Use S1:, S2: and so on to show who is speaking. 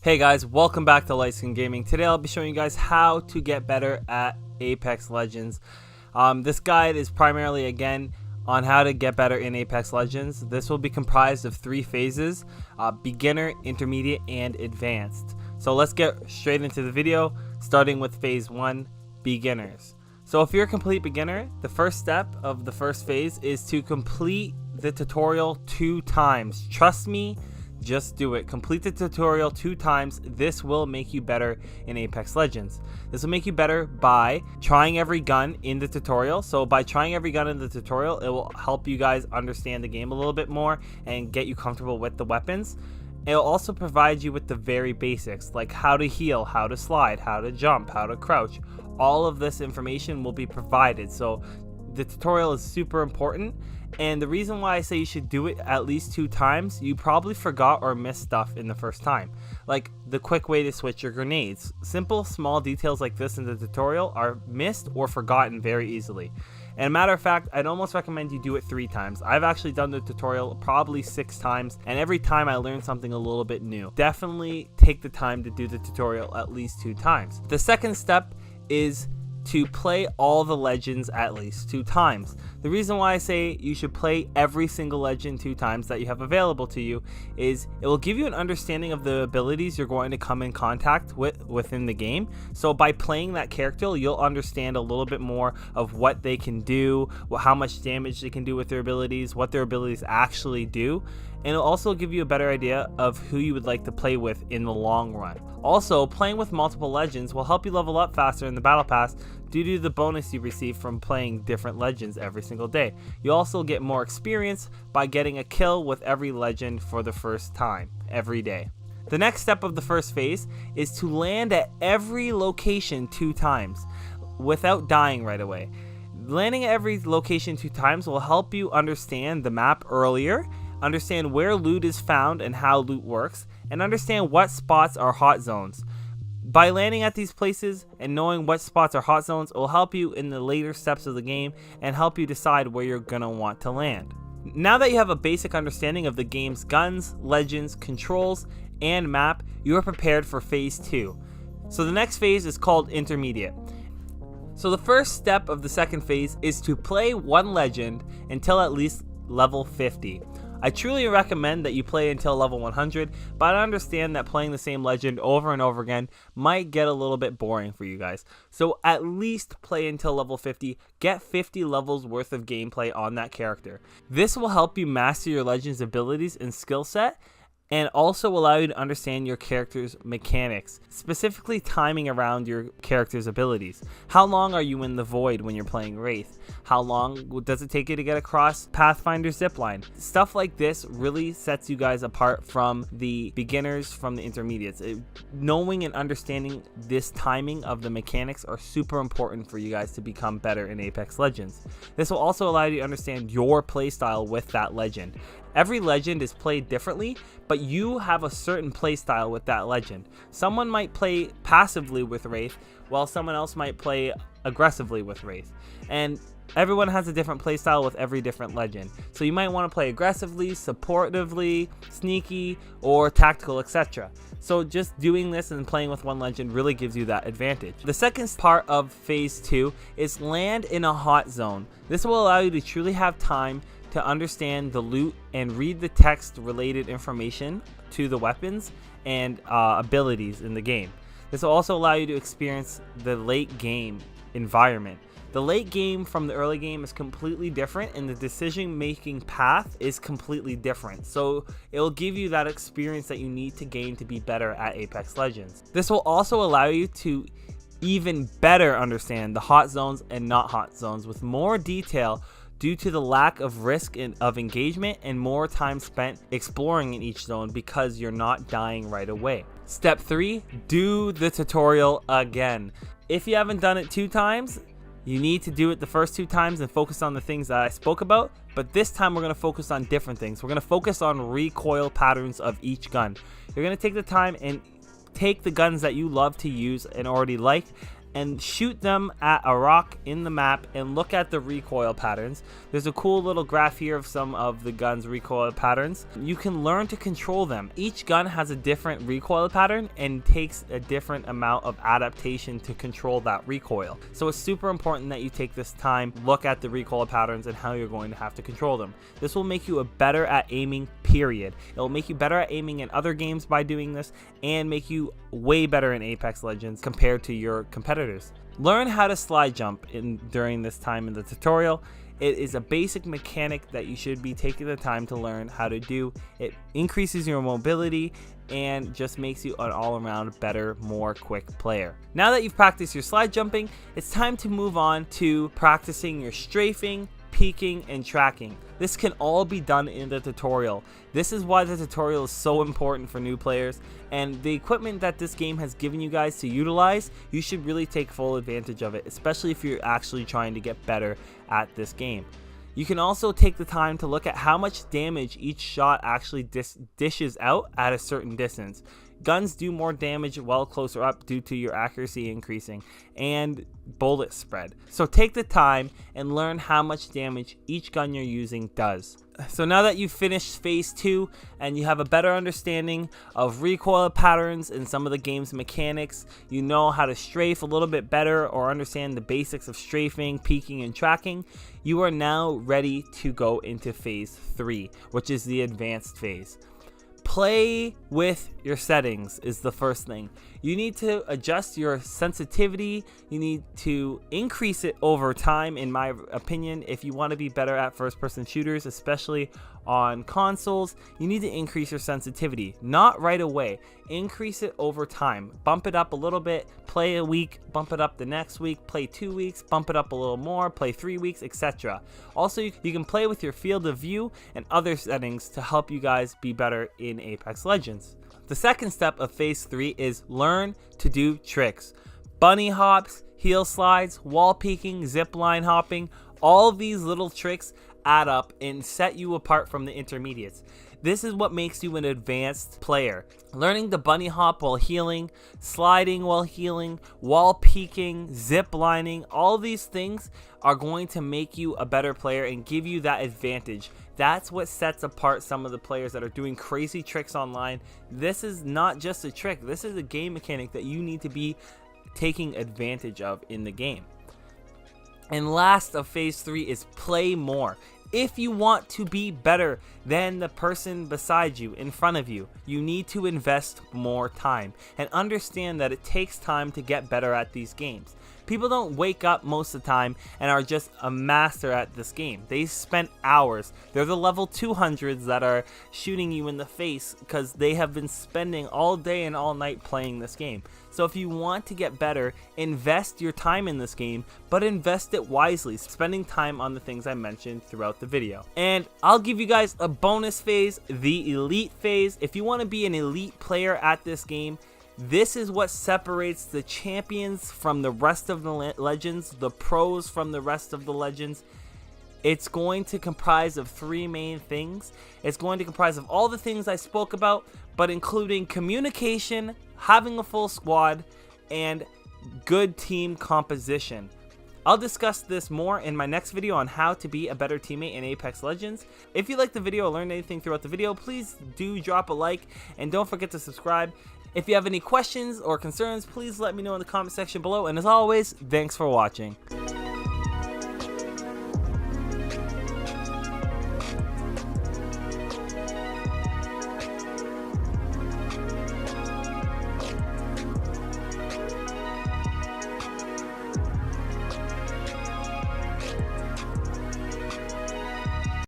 S1: Hey guys, welcome back to Lightskin Gaming. Today I'll be showing you guys how to get better at Apex Legends. This guide is primarily again on how to get better in Apex Legends. This will be comprised of 3 phases, beginner, intermediate, and advanced. So let's get straight into the video, starting with phase 1, beginners. So if you're a complete beginner, the first step of the first phase is to complete the tutorial 2 times. Trust me, just do it. Complete the tutorial 2 times. This will make you better in Apex Legends. This will make you better by trying every gun in the tutorial. So by trying every gun in the tutorial, it will help you guys understand the game a little bit more and get you comfortable with the weapons. It'll also provide you with the very basics, like how to heal, how to slide, how to jump, how to crouch. All of this information will be provided. So the tutorial is super important. And the reason why I say you should do it at least 2 times, you probably forgot or missed stuff in the first time. Like the quick way to switch your grenades. Simple, small details like this in the tutorial are missed or forgotten very easily. And a matter of fact, I'd almost recommend you do it 3 times. I've actually done the tutorial probably 6 times, and every time I learned something a little bit new. Definitely take the time to do the tutorial at least 2 times. The second step is to play all the legends at least 2 times. The reason why I say you should play every single legend 2 times that you have available to you is it will give you an understanding of the abilities you're going to come in contact with within the game. So by playing that character, you'll understand a little bit more of what they can do, how much damage they can do with their abilities, what their abilities actually do. And it'll also give you a better idea of who you would like to play with in the long run. Also, playing with multiple legends will help you level up faster in the battle pass due to the bonus you receive from playing different legends every single day. You also get more experience by getting a kill with every legend for the first time every day. The next step of the first phase is to land at every location 2 times without dying right away. Landing at every location 2 times will help you understand the map earlier, understand where loot is found and how loot works, and understand what spots are hot zones. By landing at these places and knowing what spots are hot zones, it will help you in the later steps of the game and help you decide where you're gonna want to land. Now that you have a basic understanding of the game's guns, legends, controls, and map, you are prepared for phase 2. So the next phase is called intermediate. So the first step of the second phase is to play one legend until at least level 50. I truly recommend that you play until level 100, but I understand that playing the same legend over and over again might get a little bit boring for you guys. So at least play until level 50, get 50 levels worth of gameplay on that character. This will help you master your legend's abilities and skill set, and also allow you to understand your character's mechanics, specifically timing around your character's abilities. How long are you in the void when you're playing Wraith? How long does it take you to get across Pathfinder's zipline? Stuff like this really sets you guys apart from the beginners, from the intermediates. Knowing and understanding this timing of the mechanics are super important for you guys to become better in Apex Legends. This will also allow you to understand your playstyle with that legend. Every legend is played differently, but you have a certain playstyle with that legend. Someone might play passively with Wraith, while someone else might play aggressively with Wraith. And everyone has a different playstyle with every different legend. So you might want to play aggressively, supportively, sneaky, or tactical, etc. So just doing this and playing with one legend really gives you that advantage. The second part of phase 2 is land in a hot zone. This will allow you to truly have time to understand the loot and read the text related information to the weapons and abilities in the game. This will also allow you to experience the late game environment. The late game from the early game is completely different, and the decision making path is completely different. So it will give you that experience that you need to gain to be better at Apex Legends. This will also allow you to even better understand the hot zones and not hot zones with more detail, due to the lack of risk of engagement and more time spent exploring in each zone because you're not dying right away. Step 3, do the tutorial again. If you haven't done it 2 times, you need to do it the first 2 times and focus on the things that I spoke about, but this time we're going to focus on different things. We're going to focus on recoil patterns of each gun. You're going to take the time and take the guns that you love to use and already like and shoot them at a rock in the map and look at the recoil patterns. There's a cool little graph here of some of the gun's recoil patterns. You can learn to control them. Each gun has a different recoil pattern and takes a different amount of adaptation to control that recoil. So it's super important that you take this time, look at the recoil patterns and how you're going to have to control them. This will make you better at aiming, period. It will make you better at aiming in other games by doing this, and make you way better in Apex Legends compared to your competitors. Learn how to slide jump during this time in the tutorial. It is a basic mechanic that you should be taking the time to learn how to do. It increases your mobility and just makes you an all-around better, more quick player. Now that you've practiced your slide jumping, it's time to move on to practicing your strafing, peeking, and tracking. This can all be done in the tutorial. This is why the tutorial is so important for new players, and the equipment that this game has given you guys to utilize, you should really take full advantage of it, especially if you're actually trying to get better at this game. You can also take the time to look at how much damage each shot actually dishes out at a certain distance. Guns do more damage while closer up due to your accuracy increasing and bullet spread. So take the time and learn how much damage each gun you're using does. So now that you've finished phase 2 and you have a better understanding of recoil patterns and some of the game's mechanics, you know how to strafe a little bit better or understand the basics of strafing, peeking, and tracking, you are now ready to go into phase 3, which is the advanced phase. Play with your settings is the first thing. You need to adjust your sensitivity. You need to increase it over time, in my opinion. If you want to be better at first-person shooters, especially on consoles, you need to increase your sensitivity. Not right away. Increase it over time. Bump it up a little bit. Play a week, bump it up the next week. Play 2 weeks, bump it up a little more. Play 3 weeks, etc. Also, you can play with your field of view and other settings to help you guys be better in Apex Legends. The second step of phase 3 is learn to do tricks. Bunny hops, heel slides, wall peeking, zip line hopping, all of these little tricks add up and set you apart from the intermediates. This is what makes you an advanced player. Learning the bunny hop while healing, sliding while healing, wall peeking, zip lining, all these things are going to make you a better player and give you that advantage. That's what sets apart some of the players that are doing crazy tricks online. This is not just a trick. This is a game mechanic that you need to be taking advantage of in the game. And last of phase 3 is play more. If you want to be better than the person beside you, in front of you, you need to invest more time and understand that it takes time to get better at these games. People don't wake up most of the time and are just a master at this game. They spent hours. They're the level 200s that are shooting you in the face because they have been spending all day and all night playing this game. So if you want to get better, invest your time in this game, but invest it wisely, spending time on the things I mentioned throughout the video. And I'll give you guys a bonus phase, the elite phase. If you want to be an elite player at this game, this is what separates the champions from the rest of the legends, the pros from the rest of the legends. It's going to comprise of 3 main things. It's going to comprise of all the things I spoke about, but including communication, having a full squad, and good team composition. I'll discuss this more in my next video on how to be a better teammate in Apex Legends. If you liked the video or learned anything throughout the video, please do drop a like and don't forget to subscribe. If you have any questions or concerns, please let me know in the comment section below. And as always, thanks for watching.